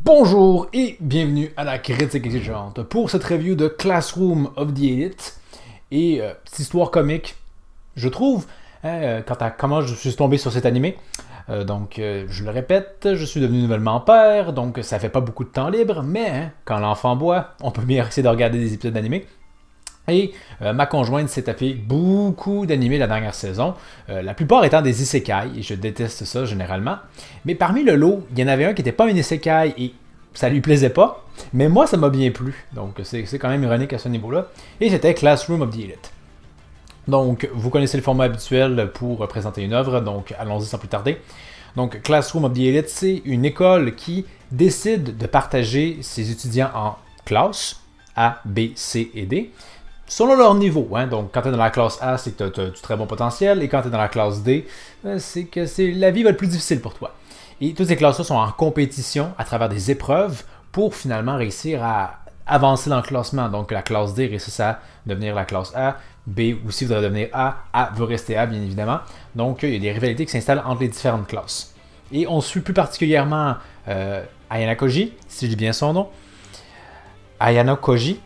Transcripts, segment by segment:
Bonjour et bienvenue à la critique exigeante pour cette review de Classroom of the Elite. Et petite histoire comique, je trouve, comment je suis tombé sur cet animé. Je le répète, je suis devenu nouvellement père, donc ça fait pas beaucoup de temps libre, mais quand l'enfant boit, on peut bien essayer de regarder des épisodes d'animé. Et ma conjointe s'est tapé beaucoup d'animés la dernière saison, la plupart étant des isekai, et je déteste ça généralement. Mais parmi le lot, il y en avait un qui n'était pas un isekai et ça lui plaisait pas, mais moi ça m'a bien plu, donc c'est quand même ironique à ce niveau-là. Et c'était Classroom of the Elite. Donc vous connaissez le format habituel pour présenter une œuvre, donc allons-y sans plus tarder. Donc Classroom of the Elite, c'est une école qui décide de partager ses étudiants en classes A, B, C et D, selon leur niveau. Donc, quand tu es dans la classe A, c'est que tu as du très bon potentiel. Et quand tu es dans la classe D, c'est que la vie va être plus difficile pour toi. Et toutes ces classes-là sont en compétition à travers des épreuves pour finalement réussir à avancer dans le classement. Donc, la classe D réussit à devenir la classe A. B aussi voudrait devenir A. A veut rester A, bien évidemment. Donc, il y a des rivalités qui s'installent entre les différentes classes. Et on suit plus particulièrement Ayana Koji, si je dis bien son nom. Ayana Koji.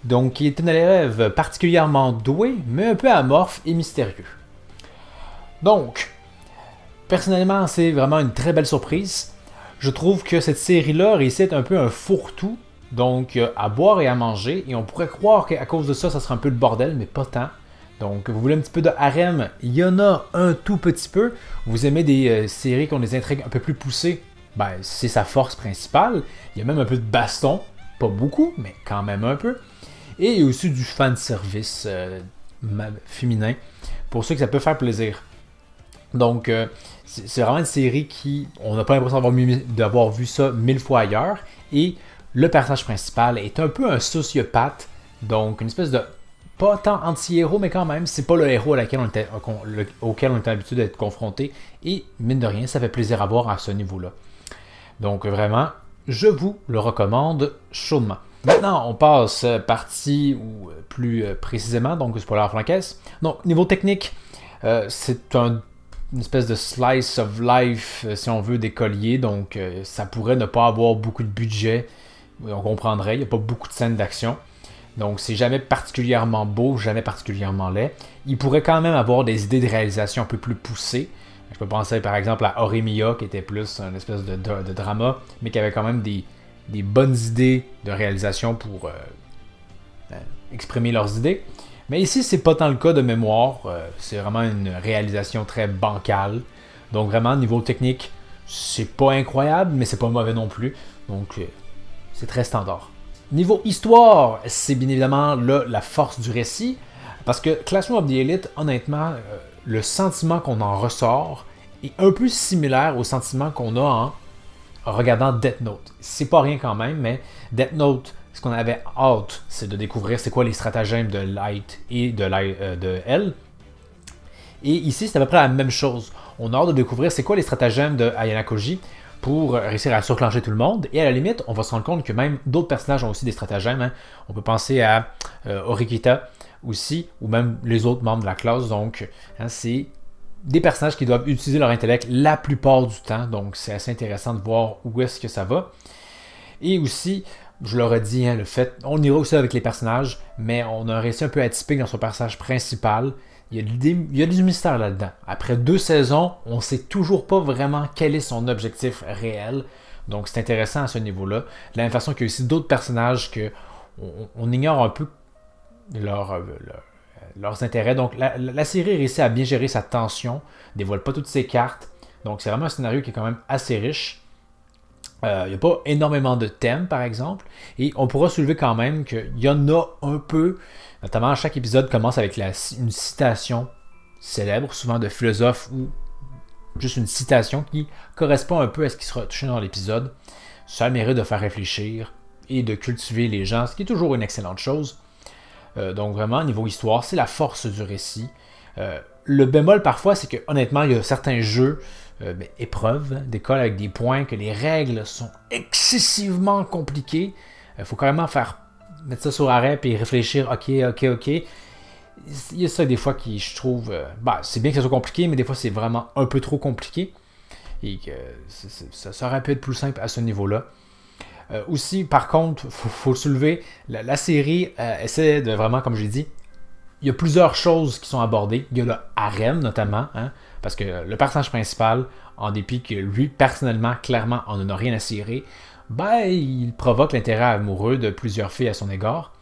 Donc, il est un élève particulièrement doué, mais un peu amorphe et mystérieux. Donc, personnellement, c'est vraiment une très belle surprise. Je trouve que cette série-là réussit un peu un fourre-tout, donc à boire et à manger, et on pourrait croire qu'à cause de ça, ça sera un peu le bordel, mais pas tant. Donc, vous voulez un petit peu de harem, il y en a un tout petit peu. Vous aimez des séries qui ont des intrigues un peu plus poussées, ben, c'est sa force principale. Il y a même un peu de baston, pas beaucoup, mais quand même un peu. Et il y a aussi du fanservice féminin, pour ceux que ça peut faire plaisir. Donc, c'est vraiment une série qui, on n'a pas l'impression d'avoir vu ça 1000 fois ailleurs. Et le personnage principal est un peu un sociopathe, donc une espèce de, pas tant anti-héros, mais quand même, c'est pas le héros auquel on était habitué d'être confronté. Et mine de rien, ça fait plaisir à voir à ce niveau-là. Donc vraiment, je vous le recommande chaudement. Maintenant, on passe partie ou plus précisément, donc spoiler francaise. Donc, niveau technique, c'est une espèce de slice of life, si on veut, d'écolier. Donc, ça pourrait ne pas avoir beaucoup de budget. On comprendrait, il n'y a pas beaucoup de scènes d'action. Donc, c'est jamais particulièrement beau, jamais particulièrement laid. Il pourrait quand même avoir des idées de réalisation un peu plus poussées. Je peux penser par exemple à Horimiya, qui était plus une espèce de drama, mais qui avait quand même des bonnes idées de réalisation pour exprimer leurs idées. Mais ici, c'est pas tant le cas de mémoire. C'est vraiment une réalisation très bancale. Donc vraiment, niveau technique, c'est pas incroyable, mais c'est pas mauvais non plus. Donc c'est très standard. Niveau histoire, c'est bien évidemment là la force du récit. Parce que Classroom of the Elite, honnêtement, le sentiment qu'on en ressort est un peu similaire au sentiment qu'on a en regardant Death Note. C'est pas rien quand même, mais Death Note, ce qu'on avait hâte, c'est de découvrir c'est quoi les stratagèmes de Light et de L. Et ici, c'est à peu près la même chose. On a hâte de découvrir c'est quoi les stratagèmes de Ayana Koji pour réussir à surclencher tout le monde. Et à la limite, on va se rendre compte que même d'autres personnages ont aussi des stratagèmes. On peut penser à Horikita aussi, ou même les autres membres de la classe. Donc, c'est des personnages qui doivent utiliser leur intellect la plupart du temps, donc c'est assez intéressant de voir où est-ce que ça va. Et aussi, je leur ai dit, le fait, on ira aussi avec les personnages, mais on a un récit un peu atypique dans son personnage principal. Il y a du mystère là-dedans. Après 2 saisons, on ne sait toujours pas vraiment quel est son objectif réel, donc c'est intéressant à ce niveau-là. De la même façon qu'il y a aussi d'autres personnages que on ignore un peu leurs intérêts. Donc la série réussit à bien gérer sa tension, dévoile pas toutes ses cartes. Donc c'est vraiment un scénario qui est quand même assez riche. Il n'y a pas énormément de thèmes, par exemple. Et on pourra soulever quand même qu'il y en a un peu. Notamment, chaque épisode commence avec une citation célèbre, souvent de philosophe ou juste une citation qui correspond un peu à ce qui sera touché dans l'épisode. Ça mérite de faire réfléchir et de cultiver les gens, ce qui est toujours une excellente chose. Donc vraiment, niveau histoire, c'est la force du récit. Le bémol parfois, c'est que honnêtement, il y a certains jeux, épreuves, d'école avec des points, que les règles sont excessivement compliquées. Il faut carrément mettre ça sur arrêt et réfléchir, ok. Il y a ça des fois qui, je trouve, c'est bien que ça soit compliqué, mais des fois c'est vraiment un peu trop compliqué. et que ça aurait pu être plus simple à ce niveau-là. Aussi, par contre, faut soulever, la série essaie de vraiment, comme j'ai dit, il y a plusieurs choses qui sont abordées. Il y a le harem notamment, hein, parce que le personnage principal, en dépit que lui, personnellement, clairement, en n'en a rien à cirer, ben, il provoque l'intérêt amoureux de plusieurs filles à son égard.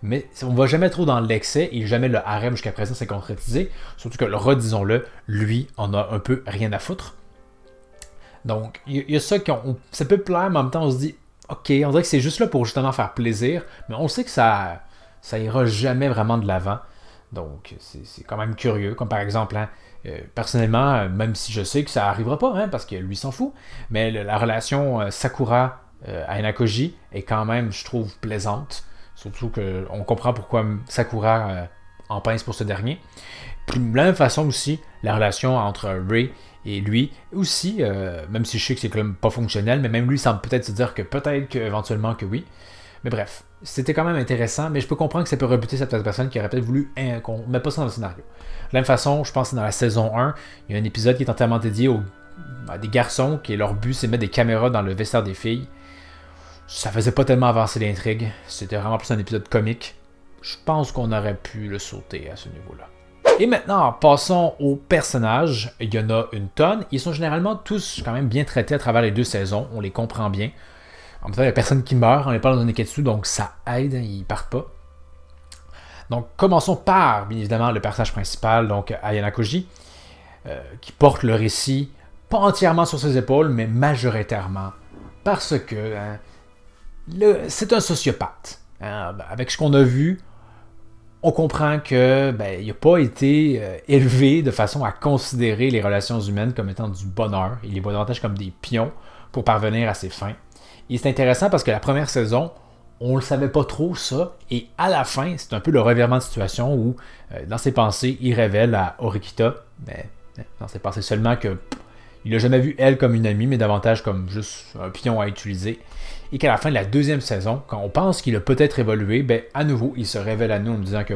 Mais on va jamais trop dans l'excès et jamais le harem jusqu'à présent s'est concrétisé. Surtout que, redisons-le, lui en a un peu rien à foutre. Donc, il y a ça ça peut plaire, mais en même temps, on se dit, ok, on dirait que c'est juste là pour justement faire plaisir, mais on sait que ça ira jamais vraiment de l'avant. Donc, c'est quand même curieux. Comme par exemple, hein, personnellement, même si je sais que ça arrivera pas, hein, parce que lui s'en fout, mais la relation Sakura Ayana Koji est quand même, je trouve, plaisante. Surtout qu'on comprend pourquoi Sakura en pince pour ce dernier. Puis, de la même façon aussi, la relation entre Ray et lui aussi, même si je sais que c'est quand même pas fonctionnel, mais même lui semble peut-être se dire que peut-être qu'éventuellement que oui. Mais bref, c'était quand même intéressant, mais je peux comprendre que ça peut rebuter cette personne qui aurait peut-être voulu qu'on ne mette pas ça dans le scénario. De la même façon, je pense que dans la saison 1, il y a un épisode qui est entièrement dédié à des garçons, qui leur but c'est de mettre des caméras dans le vestiaire des filles. Ça faisait pas tellement avancer l'intrigue, c'était vraiment plus un épisode comique. Je pense qu'on aurait pu le sauter à ce niveau-là. Et maintenant, passons aux personnages. Il y en a une tonne. Ils sont généralement tous quand même bien traités à travers les 2 saisons. On les comprend bien. En même temps, il n'y a personne qui meurt. On n'est pas dans un Neketsu, donc ça aide. Ils partent pas. Donc, commençons par, bien évidemment, le personnage principal, donc Ayana Koji, qui porte le récit pas entièrement sur ses épaules, mais majoritairement. Parce que c'est un sociopathe. Avec ce qu'on a vu, on comprend que il n'a pas été élevé de façon à considérer les relations humaines comme étant du bonheur. Il les voit davantage comme des pions pour parvenir à ses fins. Et c'est intéressant parce que la première saison, on ne le savait pas trop ça. Et à la fin, c'est un peu le revirement de situation où, dans ses pensées, il révèle à Orikita, mais dans ses pensées seulement que il n'a jamais vu elle comme une amie, mais davantage comme juste un pion à utiliser. Et qu'à la fin de la 2e saison, quand on pense qu'il a peut-être évolué, à nouveau, il se révèle à nous en nous disant que,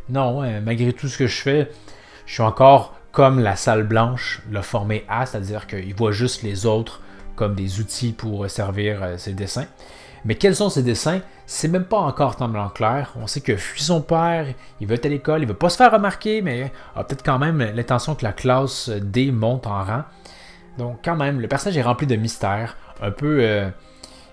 non, malgré tout ce que je fais, je suis encore comme la salle blanche l'a formé à, c'est-à-dire qu'il voit juste les autres comme des outils pour servir ses desseins. Mais quels sont ses desseins? C'est même pas encore totalement clair. On sait que fuit son père, il veut être à l'école, il veut pas se faire remarquer, mais a peut-être quand même l'intention que la classe D monte en rang. Donc quand même, le personnage est rempli de mystères, un peu...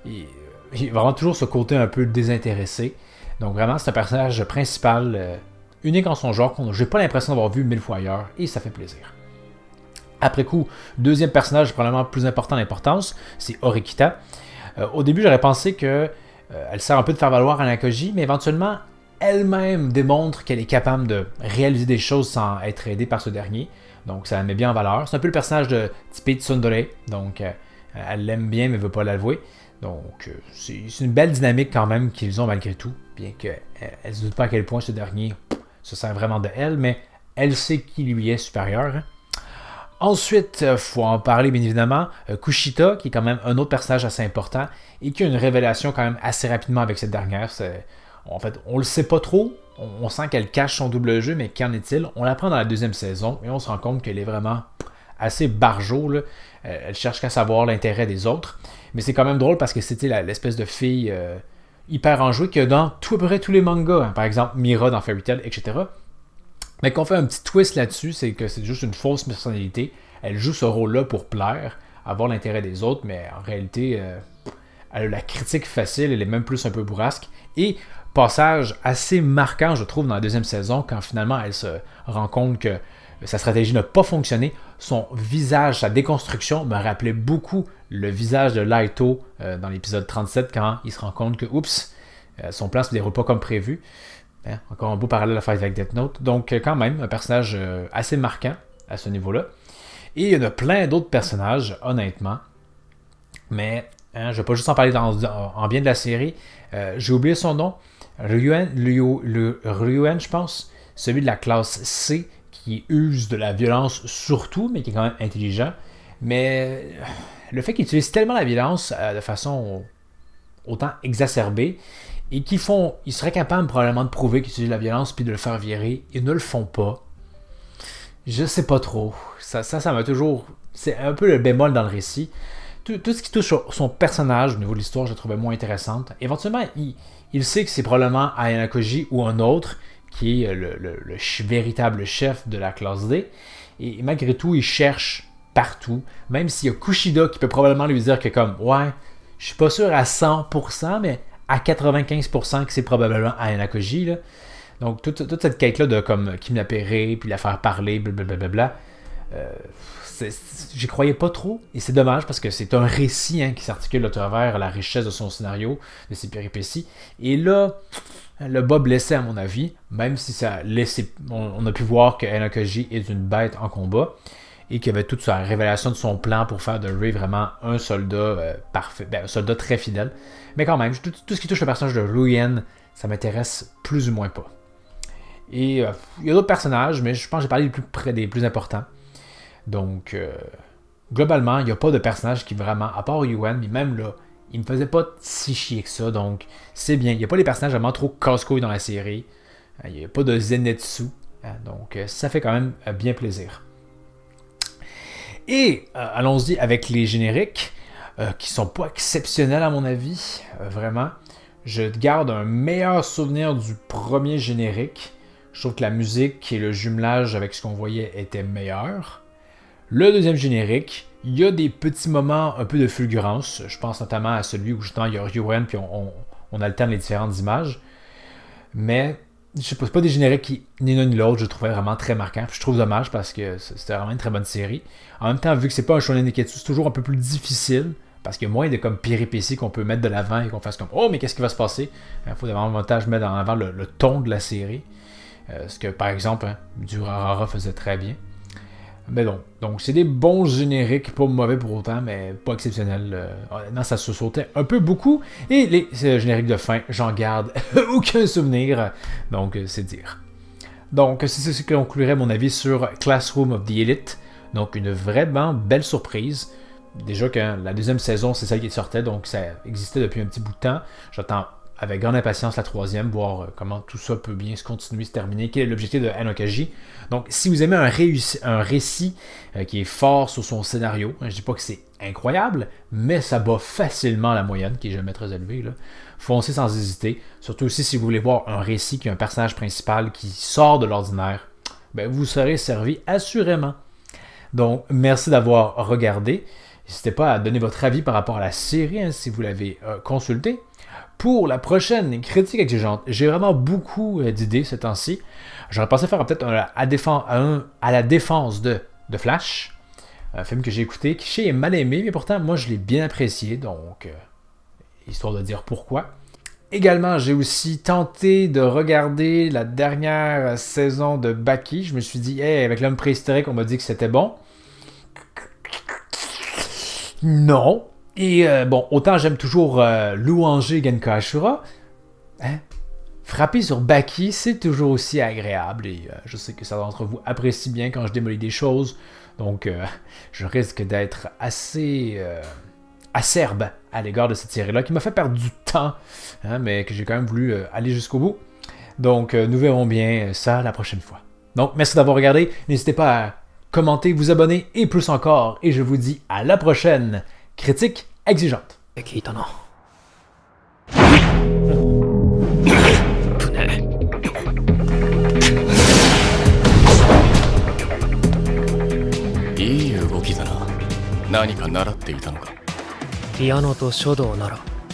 il a vraiment toujours ce côté un peu désintéressé. Donc vraiment, c'est un personnage principal unique en son genre, qu'on j'ai pas l'impression d'avoir vu 1000 fois ailleurs, et ça fait plaisir. Après coup, deuxième personnage probablement plus important d'importance, c'est Orikita. Au début, j'aurais pensé que elle sert un peu de faire valoir Ayana Koji, mais éventuellement, elle-même démontre qu'elle est capable de réaliser des choses sans être aidée par ce dernier. Donc ça la met bien en valeur. C'est un peu le personnage de typé Tsundere, donc elle l'aime bien mais ne veut pas l'avouer. Donc c'est une belle dynamique quand même qu'ils ont malgré tout, bien qu'elle ne se doute pas à quel point ce dernier se sert vraiment de elle, mais elle sait qui lui est supérieur. Hein. Ensuite, il faut en parler bien évidemment, Kushita, qui est quand même un autre personnage assez important, et qui a une révélation quand même assez rapidement avec cette dernière. En fait, on le sait pas trop, on sent qu'elle cache son double jeu, mais qu'en est-il? On l'apprend dans la 2e saison, et on se rend compte qu'elle est vraiment assez barjot, là. Elle cherche qu'à savoir l'intérêt des autres, mais c'est quand même drôle parce que c'était l'espèce de fille hyper enjouée qu'il y a dans à peu près tous les mangas, hein. Par exemple Mira dans Fairy Tail, etc. Mais qu'on fait un petit twist là-dessus, c'est que c'est juste une fausse personnalité. Elle joue ce rôle-là pour plaire, avoir l'intérêt des autres, mais en réalité, elle a la critique facile, elle est même plus un peu bourrasque. Et passage assez marquant, je trouve, dans la 2e saison, quand finalement elle se rend compte que sa stratégie n'a pas fonctionné. Son visage, sa déconstruction me rappelait beaucoup le visage de Laito dans l'épisode 37, quand il se rend compte que, son plan ne se déroule pas comme prévu. Encore un beau parallèle à faire avec Death Note. Donc, quand même, un personnage assez marquant à ce niveau-là. Et il y en a plein d'autres personnages, honnêtement. Mais, je ne vais pas juste en parler en bien de la série. J'ai oublié son nom. Ryuen, je pense. Celui de la classe C, qui use de la violence surtout, mais qui est quand même intelligent. Mais le fait qu'il utilise tellement la violence de façon autant exacerbée, et ils seraient capables probablement de prouver qu'ils utilisent la violence puis de le faire virer, ils ne le font pas. Je sais pas trop. Ça m'a toujours... C'est un peu le bémol dans le récit. Tout ce qui touche son personnage au niveau de l'histoire, je le trouvais moins intéressante. Éventuellement, il sait que c'est probablement Ayano Koji ou un autre qui est le véritable chef de la classe D. Et malgré tout, il cherche partout. Même s'il y a Kushida qui peut probablement lui dire que comme, ouais, je suis pas sûr à 100%, mais à 95% que c'est probablement Ayano Koji, là. Donc, toute cette quête-là de comme qui me l'apairait, puis la faire parler, blablabla, j'y croyais pas trop. Et c'est dommage parce que c'est un récit qui s'articule à travers la richesse de son scénario, de ses péripéties. Et là, le bas blessé à mon avis, même si ça laissait, on a pu voir que Ayano Koji est une bête en combat et qu'il y avait toute sa révélation de son plan pour faire de Rei vraiment un soldat parfait, un soldat très fidèle. Mais quand même, tout ce qui touche le personnage de Ruyen, ça m'intéresse plus ou moins pas. Et il y a d'autres personnages, mais je pense que j'ai parlé des plus importants. Donc, globalement, il n'y a pas de personnage qui vraiment, à part Yuen, mais même là, il me faisait pas si chier que ça. Donc, c'est bien. Il n'y a pas des personnages vraiment trop casse-couilles dans la série. Il n'y a pas de Zenitsu. Donc, ça fait quand même bien plaisir. Et allons-y avec les génériques, qui sont pas exceptionnels à mon avis. Vraiment. Je garde un meilleur souvenir du premier générique. Je trouve que la musique et le jumelage avec ce qu'on voyait était meilleur. Le deuxième générique, il y a des petits moments un peu de fulgurance. Je pense notamment à celui où justement il y a Ryuen puis on alterne les différentes images. Mais je sais pas, c'est pas des génériques qui, ni l'un ni l'autre, je trouvais vraiment très marquants. Puis je trouve dommage parce que c'était vraiment une très bonne série. En même temps, vu que c'est pas un shonen neketsu, c'est toujours un peu plus difficile. Parce qu'il y a moins de comme péripéties qu'on peut mettre de l'avant et qu'on fasse comme oh mais qu'est-ce qui va se passer? Il faut davantage mettre en avant le ton de la série. Ce que par exemple Durarara faisait très bien. Mais donc c'est des bons génériques, pas mauvais pour autant, mais pas exceptionnels. Honnêtement, ça se sautait un peu beaucoup. Et les génériques de fin, j'en garde aucun souvenir. Donc c'est dire. Donc c'est ce qui conclurait mon avis sur Classroom of the Elite. Donc une vraiment belle surprise. Déjà que la deuxième saison, c'est celle qui sortait, donc ça existait depuis un petit bout de temps. J'attends avec grande impatience la troisième, voir comment tout ça peut bien se continuer, se terminer, quel est l'objectif de Ayano Koji. Donc, si vous aimez un récit qui est fort sur son scénario, je dis pas que c'est incroyable, mais ça bat facilement la moyenne, qui est jamais très élevée, là. Foncez sans hésiter, surtout aussi si vous voulez voir un récit qui a un personnage principal qui sort de l'ordinaire, ben vous serez servi assurément. Donc, merci d'avoir regardé. N'hésitez pas à donner votre avis par rapport à la série, si vous l'avez consultée. Pour la prochaine critique exigeante, j'ai vraiment beaucoup d'idées ces temps-ci. J'aurais pensé faire peut-être à la défense de Flash, un film que j'ai écouté, qui est mal aimé, mais pourtant, moi, je l'ai bien apprécié, donc, histoire de dire pourquoi. Également, j'ai aussi tenté de regarder la dernière saison de Baki. Je me suis dit, hey, avec l'homme préhistorique, on m'a dit que c'était bon. Non. Et autant j'aime toujours louanger Genka Ashura, frapper sur Baki, c'est toujours aussi agréable. Et je sais que certains d'entre vous apprécient bien quand je démolis des choses. Donc, je risque d'être assez acerbe à l'égard de cette série-là, qui m'a fait perdre du temps, mais que j'ai quand même voulu aller jusqu'au bout. Donc, nous verrons bien ça la prochaine fois. Donc, merci d'avoir regardé. N'hésitez pas à commenter, vous abonner et plus encore. Et je vous dis à la prochaine. Critique exigeante. Il y動きだな。何か習っていたのか。ピアノと書道なら